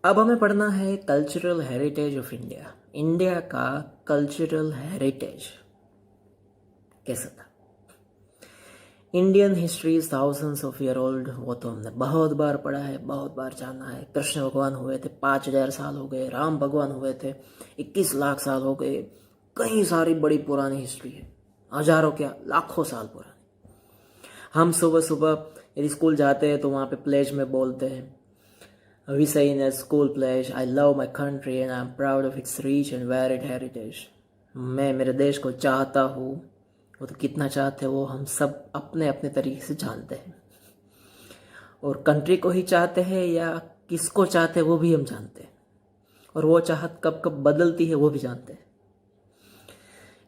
अब हमें पढ़ना है cultural heritage of India. India का कल्चरल हेरिटेज कैसा था। Indian history is thousands of year old, वो तो हमने बहुत बार पढ़ा है, बहुत बार जाना है। कृष्ण भगवान हुए थे 5,000 साल हो गए, राम भगवान हुए थे 21 लाख साल हो गए। कई सारी बड़ी पुरानी हिस्ट्री है, हजारों क्या लाखों साल पुरानी। हम सुबह सुबह यदि स्कूल जाते हैं तो वहाँ पे प्लेज में बोलते हैं, We say in a school pledge, I love my country and I'm proud of its rich and varied heritage. मैं मेरे देश को चाहता हूँ। वो तो कितना चाहते हैं वो हम सब अपने अपने तरीके से जानते हैं, और कंट्री को ही चाहते हैं या किसको चाहते हैं वो भी हम जानते हैं, और वो चाहत कब कब बदलती है वो भी जानते हैं।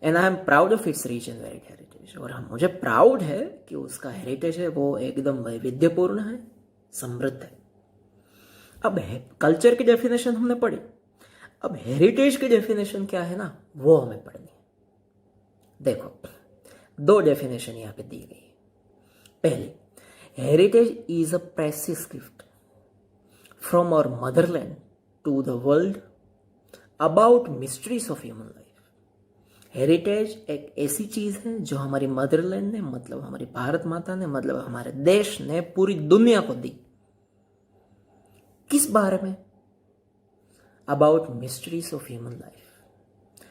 And I am proud of its rich and varied heritage, और हम मुझे प्राउड है कि उसका हेरिटेज है वो एकदम वैविध्यपूर्ण है, समृद्ध है। अब कल्चर की डेफिनेशन हमने पढ़ी, अब हेरिटेज की डेफिनेशन क्या है ना, वो हमें पढ़नी है। देखो, दो डेफिनेशन यहां पे दी गई है। पहले, heritage is a precious gift from our motherland to the world about mysteries of human life. Heritage एक ऐसी चीज है जो हमारी मदरलैंड ने, मतलब हमारी भारत माता ने, मतलब हमारे देश ने पूरी दुनिया को दी। किस बारे में? About mysteries of human life,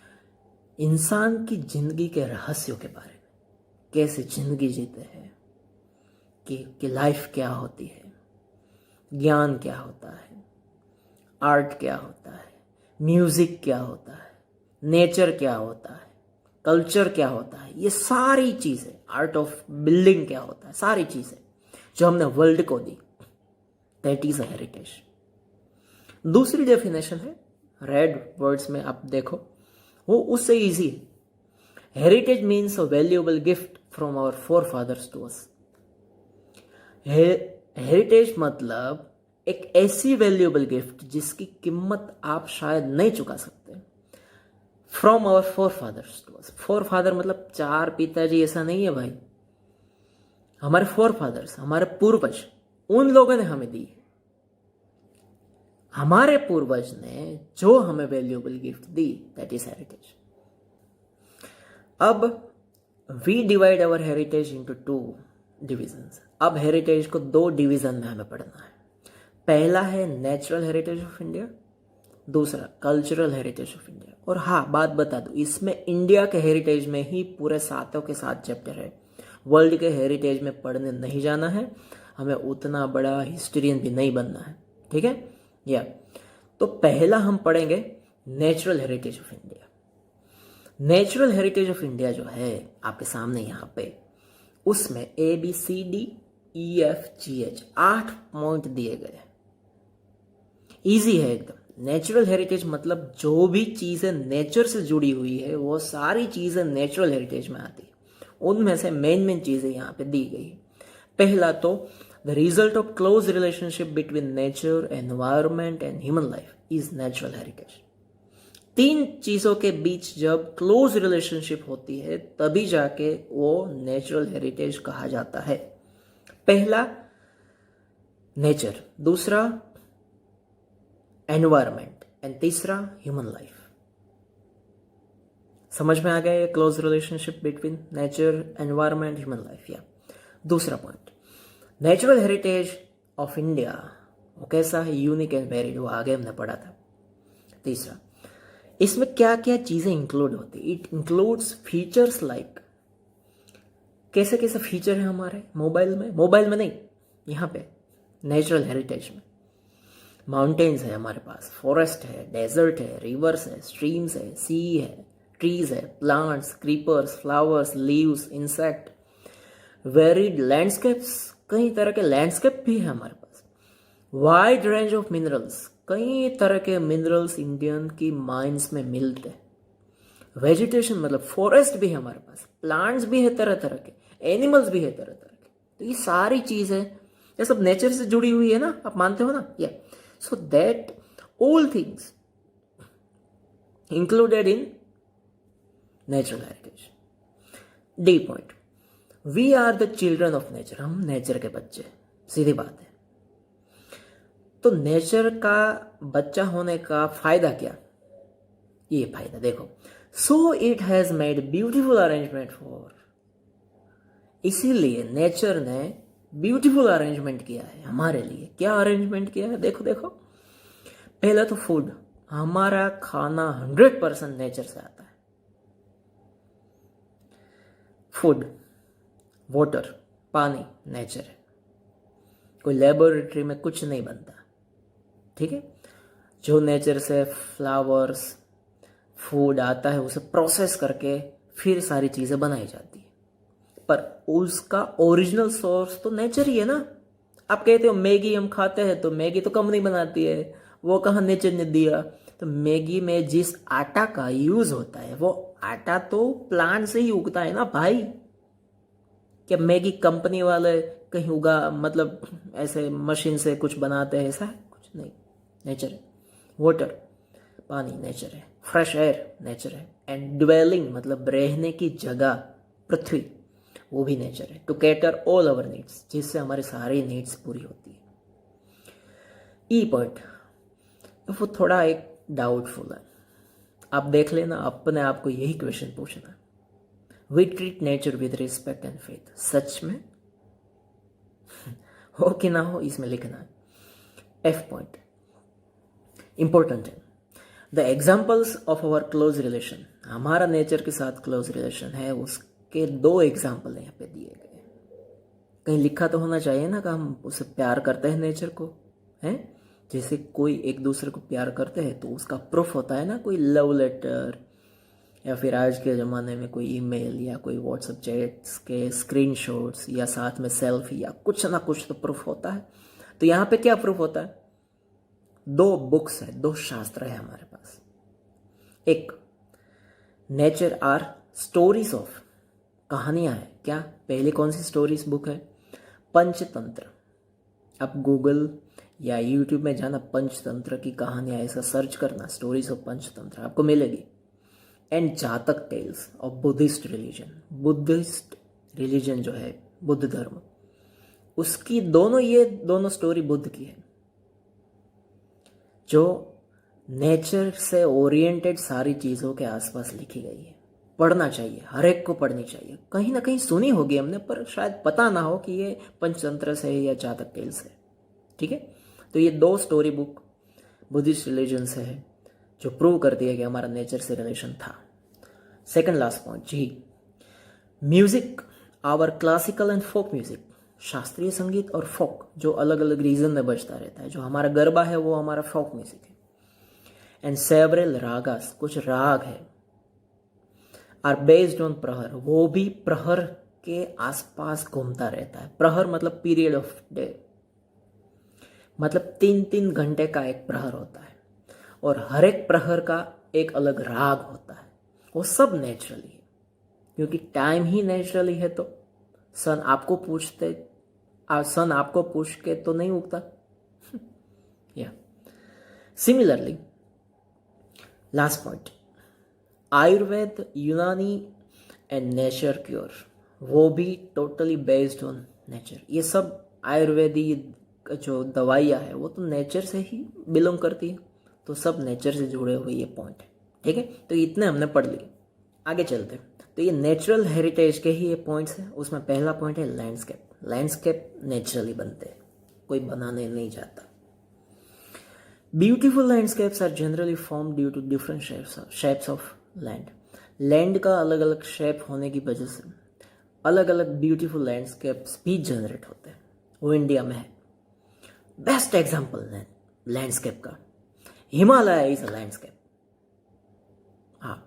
इंसान की जिंदगी के रहस्यों के बारे में, कैसे जिंदगी जीते हैं, कि लाइफ क्या होती है, ज्ञान क्या होता है, आर्ट क्या होता है, म्यूजिक क्या होता है, नेचर क्या होता है, कल्चर क्या होता है, ये सारी चीजें, आर्ट ऑफ बिल्डिंग क्या होता है, सारी चीजें जो हमने वर्ल्ड को दी, दैट इज अ हेरिटेज। दूसरी डेफिनेशन है, रेड वर्ड्स में आप देखो, वो उससे इजी है। Heritage means a valuable gift from our forefathers to us. हेरिटेज मतलब एक ऐसी वैल्यूएबल गिफ्ट जिसकी कीमत आप शायद नहीं चुका सकते, from our forefathers to us. Four father मतलब चार पिताजी ऐसा नहीं है भाई, हमारे फोर फादर्स, हमारे पूर्वज, उन लोगों ने हमें दी। हमारे पूर्वज ने जो हमें वैल्यूएबल गिफ्ट दी, दैट इज हेरिटेज। अब we divide our heritage into two divisions. अब हेरिटेज को दो डिवीजन में हमें पढ़ना है। पहला है नेचुरल हेरिटेज ऑफ इंडिया, दूसरा कल्चरल हेरिटेज ऑफ इंडिया। और हाँ, बात बता दूं, इसमें इंडिया के हेरिटेज में ही पूरे सातों के सात चैप्टर है। वर्ल्ड के हेरिटेज में पढ़ने नहीं जाना है, हमें उतना बड़ा हिस्ट्रियन भी नहीं बनना है, ठीक है। या तो पहला हम पढ़ेंगे natural heritage of India. Natural heritage of India जो है आपके सामने यहाँ पे, उसमें ABCDEFGH 8 पॉइंट दिए गए। इजी है एकदम। नेचुरल हेरिटेज मतलब जो भी चीजें नेचर से जुड़ी हुई है वो सारी चीजें नेचुरल हेरिटेज में आती है। उनमें से मेन चीजें यहाँ पे दी गई। पहला तो the result of close relationship between nature, environment and human life is natural heritage. तीन चीजों के बीच जब क्लोज रिलेशनशिप होती है तभी जाके वो नेचुरल हेरिटेज कहा जाता है। पहला नेचर, दूसरा एनवायरमेंट एंड तीसरा ह्यूमन लाइफ। समझ में आ गया ये close relationship between nature, environment, human life. या दूसरा point, natural heritage of India वो कैसा है, यूनिक एंड वेरिड, वो आगे हमने पढ़ा था। तीसरा, इसमें क्या क्या चीजें इंक्लूड होती है। इट इंक्लूड्स फीचर्स लाइक, कैसे कैसे फीचर है हमारे मोबाइल में नहीं, यहाँ पे नेचुरल हेरिटेज में माउंटेन्स है हमारे पास, फॉरेस्ट है, डेजर्ट है, रिवर्स है, स्ट्रीम्स है, सी है, ट्रीज है, plants, creepers, flowers, leaves, insect, varied landscapes, कई तरह के लैंडस्केप भी है हमारे पास। वाइड रेंज ऑफ मिनरल्स, कई तरह के मिनरल्स इंडियन की माइंस में मिलते हैं। वेजिटेशन मतलब फॉरेस्ट भी है हमारे पास, प्लांट्स भी है तरह तरह के, एनिमल्स भी है तरह तरह के। तो ये सारी चीजें ये सब नेचर से जुड़ी हुई है ना, आप मानते हो ना। या so that all things included in natural heritage. D point, we are the children of nature. हम नेचर के बच्चे, सीधी बात है। तो नेचर का बच्चा होने का फायदा क्या? ये फायदा देखो, so it has made beautiful arrangement for, इसीलिए नेचर ने ब्यूटीफुल अरेंजमेंट किया है हमारे लिए। क्या अरेंजमेंट किया है? देखो देखो, पहले तो फूड, हमारा खाना 100% नेचर से आता है। फूड, वाटर, पानी नेचर है, कोई लेबोरेटरी में कुछ नहीं बनता, ठीक है। जो नेचर से फ्लावर्स, फूड आता है, उसे प्रोसेस करके फिर सारी चीजें बनाई जाती है, पर उसका ओरिजिनल सोर्स तो नेचर ही है ना। आप कहते हो मैगी हम खाते हैं, तो मैगी तो कंपनी बनाती है, वो कहाँ नेचर ने दिया? तो मैगी में जिस आटा का यूज होता है, वो आटा तो प्लांट से ही उगता है ना भाई। क्या मैगी कंपनी वाले कहीं उगा, मतलब ऐसे मशीन से कुछ बनाते हैं? ऐसा है कुछ नहीं, नेचर है। वाटर, पानी नेचर है। फ्रेश एयर नेचर है। एंड ड्वेलिंग मतलब रहने की जगह, पृथ्वी, वो भी नेचर है। To cater all our needs, जिससे हमारी सारी नीड्स पूरी होती है। ई पॉइंट, वो थोड़ा एक डाउटफुल है, आप देख लेना, अपने आप को यही क्वेश्चन पूछना। We treat nature with respect and faith, सच में हो कि ना हो इसमें लिखना है। एफ पॉइंट इंपॉर्टेंट है, the examples of our close relation, हमारा नेचर के साथ क्लोज रिलेशन है, उसके 2 एग्जाम्पल यहाँ पे दिए गए। कहीं लिखा तो होना चाहिए ना कि हम उसे प्यार करते हैं नेचर को, हैं? जैसे कोई एक दूसरे को प्यार करते हैं तो उसका प्रूफ होता है ना, कोई लव लेटर, या फिर आज के ज़माने में कोई ईमेल या कोई व्हाट्सएप चैट्स के स्क्रीनशॉट्स, या साथ में सेल्फी, या कुछ ना कुछ तो प्रूफ होता है। तो यहाँ पे क्या प्रूफ होता है? 2 बुक्स है, 2 शास्त्र है हमारे पास। एक नेचर आर स्टोरीज ऑफ, कहानियां है क्या? पहले कौन सी स्टोरीज बुक है? पंचतंत्र। आप गूगल या यूट्यूब में जाना, पंचतंत्र की कहानियां ऐसा सर्च करना, स्टोरीज ऑफ पंचतंत्र, आपको मिलेगी। And Jataka tales of Buddhist religion, Buddhist religion जो है, बुद्ध धर्म, उसकी ये दोनों स्टोरी बुद्ध की है, जो नेचर से ओरिएंटेड सारी चीज़ों के आसपास लिखी गई है। पढ़ना चाहिए, हर एक को पढ़नी चाहिए। कहीं ना कहीं सुनी होगी हमने, पर शायद पता ना हो कि ये पंचतंत्र से है या जातक टेल्स से, ठीक है। तो ये 2 स्टोरी बुक बुद्धिस्ट रिलीजन से है, जो प्रूव करती है कि हमारा नेचर से रिलेशन था। Second last point G, music, our classical and folk music, शास्त्रीय संगीत और फोक, जो अलग अलग रीजन में बजता रहता है। जो हमारा गरबा है वो हमारा फोक म्यूजिक है। एंड सेवरल रागास, कुछ राग है, आर बेस्ड ऑन प्रहर, वो भी प्रहर के आसपास घूमता रहता है। प्रहर मतलब पीरियड ऑफ डे, मतलब 3-3 घंटे का एक प्रहर होता है, और हर एक प्रहर का एक अलग राग होता है। वो सब नेचुरली है, क्योंकि टाइम ही नेचुरली है। तो सन आपको पूछ के तो नहीं उगता। या सिमिलरली लास्ट पॉइंट, आयुर्वेद, यूनानी एंड नेचर क्योर, वो भी टोटली बेस्ड ऑन नेचर। ये सब आयुर्वेदिक जो दवाइयाँ है वो तो नेचर से ही बिलोंग करती है, तो सब नेचर से जुड़े हुए ये पॉइंट है, ठीक है। तो इतने हमने पढ़ लिए, आगे चलते हैं। तो ये नेचुरल हेरिटेज के ही ये पॉइंट्स हैं। उसमें पहला पॉइंट है लैंडस्केप। लैंडस्केप नेचुरली बनते हैं, कोई बनाने नहीं जाता। Beautiful landscapes are generally form due to different shapes of land. Land का अलग अलग शेप होने की वजह से अलग अलग ब्यूटीफुल लैंडस्केप्स भी जनरेट होते हैं। वो इंडिया में है। बेस्ट एग्जाम्पल है लैंडस्केप का, हिमालय इज अ लैंडस्केप। हाँ,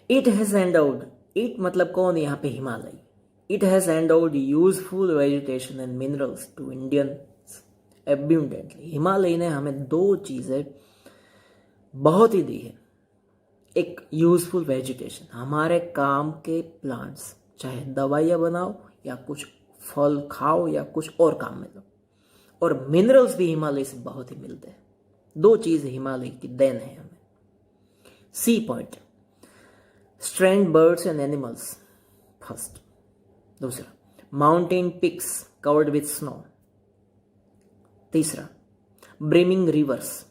इट हैज एंडोड, इट मतलब कौन यहाँ पे? Himalaya. It has endowed useful vegetation and minerals to Indian abundantly. Himalaya ने हमें 2 चीजें बहुत ही दी है। एक यूजफुल वेजिटेशन, हमारे काम के प्लांट्स, चाहे दवाइयाँ बनाओ या कुछ फल खाओ या कुछ और काम में लो, और मिनरल्स भी हिमालय से बहुत ही मिलते हैं। 2 चीज हिमालय की देन है हमें। C point, strange birds and animals first. दूसरा, mountain peaks covered with snow. तीसरा, ब्रिमिंग रिवर्स,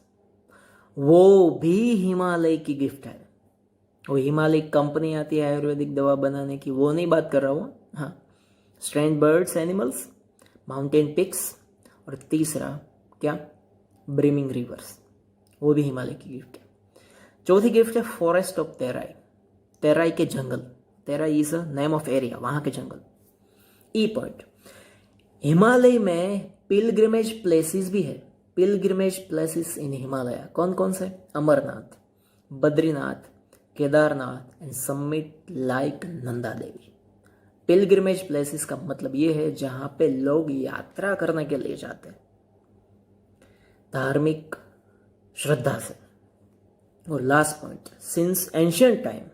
वो भी हिमालय की गिफ्ट है। वो हिमालय कंपनी आती है आयुर्वेदिक दवा बनाने की, वो नहीं बात कर रहा हूँ। हाँ, strange birds animals, mountain peaks, और तीसरा क्या, ब्रिमिंग रिवर्स, वो भी हिमालय की गिफ्ट है। चौथी गिफ्ट है फॉरेस्ट ऑफ तेराई, तेराई के जंगल। Terai is a name of area, वहां के जंगल। ई पॉइंट, हिमालय में पिलग्रिमेज प्लेसेस भी है। पिलग्रिमेज प्लेसेस इन हिमालय कौन कौन से, Amarnath, Badrinath, Kedarnath and summit like Nanda Devi. Pilgrimage places का मतलब ये है जहां पे लोग यात्रा करने के लिए जाते हैं धार्मिक श्रद्धा से। और last point, since ancient time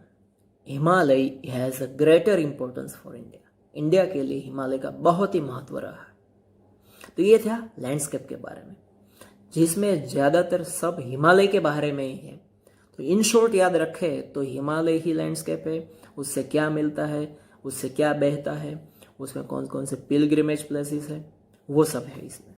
Himalaya has a greater importance for India. India के लिए हिमालय का बहुत ही महत्व रहा है। तो ये था लैंडस्केप के बारे में, जिसमें ज्यादातर सब हिमालय के बारे में ही है। तो इन शॉर्ट याद रखे तो हिमालय ही लैंडस्केप है, उससे क्या मिलता है, उससे क्या बहता है, उसमें कौन कौन से पिलग्रिमेज प्लेसेस है, वो सब है इसमें।